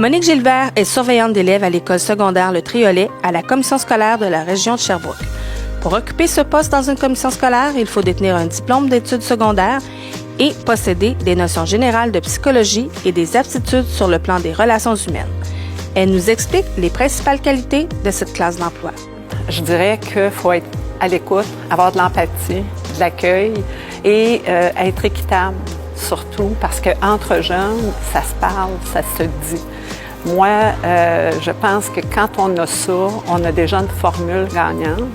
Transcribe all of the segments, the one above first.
Monique Gilbert est surveillante d'élèves à l'école secondaire Le Triolet à la commission scolaire de la région de Sherbrooke. Pour occuper ce poste dans une commission scolaire, il faut détenir un diplôme d'études secondaires et posséder des notions générales de psychologie et des aptitudes sur le plan des relations humaines. Elle nous explique les principales qualités de cette classe d'emploi. Je dirais qu'il faut être à l'écoute, avoir de l'empathie, de l'accueil et être équitable, surtout parce qu'entre jeunes, ça se parle, ça se dit. Moi, je pense que quand on a ça, on a déjà une formule gagnante.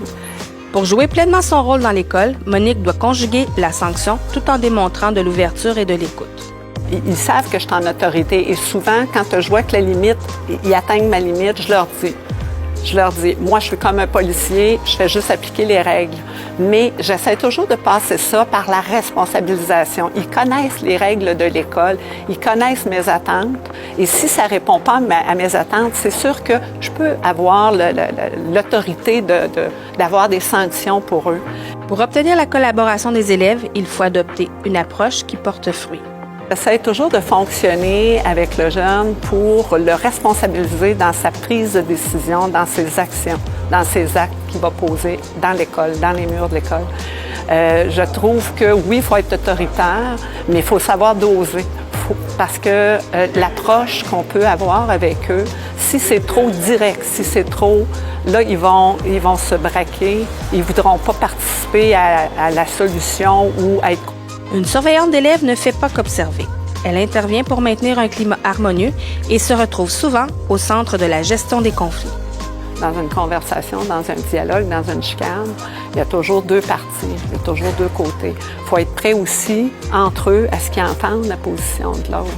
Pour jouer pleinement son rôle dans l'école, Monique doit conjuguer la sanction tout en démontrant de l'ouverture et de l'écoute. Ils savent que je suis en autorité et souvent, quand je vois que la limite, ils atteignent ma limite, je leur dis, moi, je suis comme un policier, je fais juste appliquer les règles. Mais j'essaie toujours de passer ça par la responsabilisation. Ils connaissent les règles de l'école, ils connaissent mes attentes. Et si ça ne répond pas à mes attentes, c'est sûr que je peux avoir l'autorité d'avoir des sanctions pour eux. Pour obtenir la collaboration des élèves, il faut adopter une approche qui porte fruit. J'essaie toujours de fonctionner avec le jeune pour le responsabiliser dans sa prise de décision, dans ses actions, dans ses actes qu'il va poser dans l'école, dans les murs de l'école. Je trouve que oui, il faut être autoritaire, mais il faut savoir doser. Parce que l'approche qu'on peut avoir avec eux, si c'est trop direct, si c'est trop, là, ils vont se braquer, ils ne voudront pas participer à la solution ou être. Une surveillante d'élèves ne fait pas qu'observer. Elle intervient pour maintenir un climat harmonieux et se retrouve souvent au centre de la gestion des conflits. Dans une conversation, dans un dialogue, dans une chicane, il y a toujours deux parties, il y a toujours deux côtés. Il faut être prêt aussi, entre eux, à ce qu'ils entendent la position de l'autre.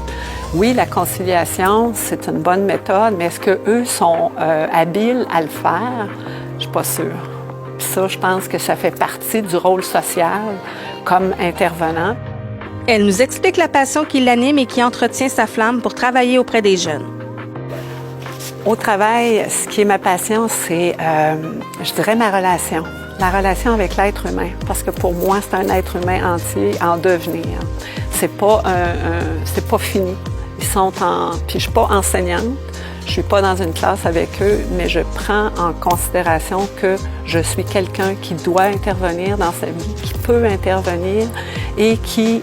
Oui, la conciliation, c'est une bonne méthode, mais est-ce qu'eux sont habiles à le faire? Je ne suis pas sûre. Puis ça, je pense que ça fait partie du rôle social comme intervenant. Elle nous explique la passion qui l'anime et qui entretient sa flamme pour travailler auprès des jeunes. Au travail, ce qui est ma passion, c'est, je dirais, ma relation. La relation avec l'être humain. Parce que pour moi, c'est un être humain entier en devenir. C'est pas fini. Ils sont puis je suis pas enseignante. Je suis pas dans une classe avec eux, mais je prends en considération que je suis quelqu'un qui doit intervenir dans sa vie, qui peut intervenir et qui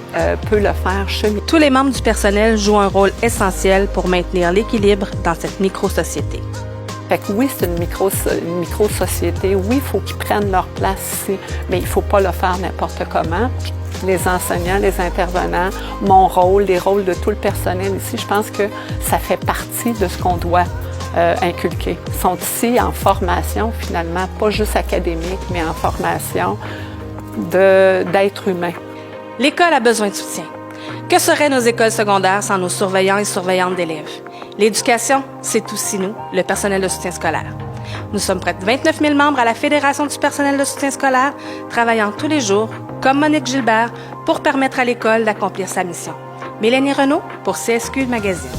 peut le faire cheminer. Tous les membres du personnel jouent un rôle essentiel pour maintenir l'équilibre dans cette micro-société. Fait que oui, c'est une micro-société. Oui, il faut qu'ils prennent leur place ici, mais il ne faut pas le faire n'importe comment. Les enseignants, les intervenants, mon rôle, les rôles de tout le personnel ici, je pense que ça fait partie de ce qu'on doit inculquer. Ils sont ici en formation, finalement, pas juste académique, mais en formation d'être humain. L'école a besoin de soutien. Que seraient nos écoles secondaires sans nos surveillants et surveillantes d'élèves? L'éducation, c'est aussi nous, le personnel de soutien scolaire. Nous sommes près de 29 000 membres à la Fédération du personnel de soutien scolaire, travaillant tous les jours, comme Monique Gilbert, pour permettre à l'école d'accomplir sa mission. Mélanie Renaud pour CSQ Magazine.